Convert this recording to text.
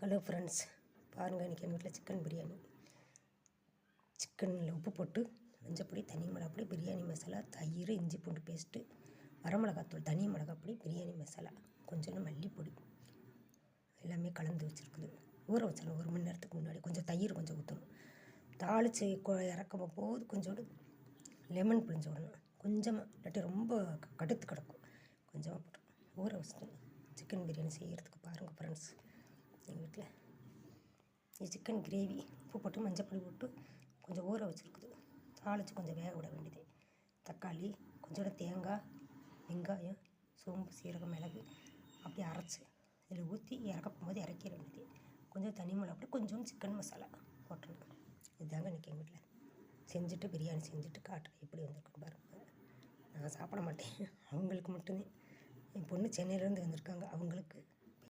Hello friends, பாருங்கள் இன்றைக்கி எங்கள் வீட்டில் சிக்கன் பிரியாணி. சிக்கனில் உப்பு போட்டு மஞ்சப்பொடி, தனி மிளகாப்பொடி, பிரியாணி மசாலா, தயிர், இஞ்சி பூண்டு பேஸ்ட்டு, வரமிளகாத்தூள், தனி மிளகாப்பொடி, பிரியாணி மசாலா, கொஞ்சோண்டு மல்லிப்பொடி எல்லாமே கலந்து வச்சுருக்குது. ஊற வச்சிடணும் 1 மணி நேரத்துக்கு முன்னாடி. கொஞ்சம் தயிர் கொஞ்சம் ஊற்றணும். தாளித்து இறக்கும் போது கொஞ்சோண்டு லெமன் பிழிஞ்சு விடணும். கொஞ்சமாக, இல்லாட்டி ரொம்ப கடுத்து கிடக்கும். கொஞ்சமாக போட்டு ஊற வச்சுட்டு சிக்கன் பிரியாணி செய்கிறதுக்கு பாருங்கள் ஃப்ரெண்ட்ஸ். எங்கள் வீட்டில் இது சிக்கன் கிரேவி உப்பு போட்டு மஞ்சப்பொடி போட்டு கொஞ்சம் ஊற வச்சுருக்குது. தாளித்து கொஞ்சம் வேக விட வேண்டியது. தக்காளி, கொஞ்சோண்டு தேங்காய், வெங்காயம், சோம்பு, சீரகம், மிளகு அப்படியே அரைச்சி இதில் ஊற்றி இறக்கும் போது இறக்கிற வேண்டியது. கொஞ்சம் தனி மிளகாப்பொடி, கொஞ்சோண்டு சிக்கன் மசாலா போட்டுருணும். இதுதாங்க இன்றைக்கி எங்கள் வீட்டில் செஞ்சுட்டு பிரியாணி செஞ்சுட்டு காட்டுறேன் எப்படி வந்திருக்குன்னு பாருங்கள். நான் சாப்பிட மாட்டேன், அவங்களுக்கு மட்டுமே. என் பொண்ணு சென்னையிலேருந்து வந்திருக்காங்க, அவங்களுக்கு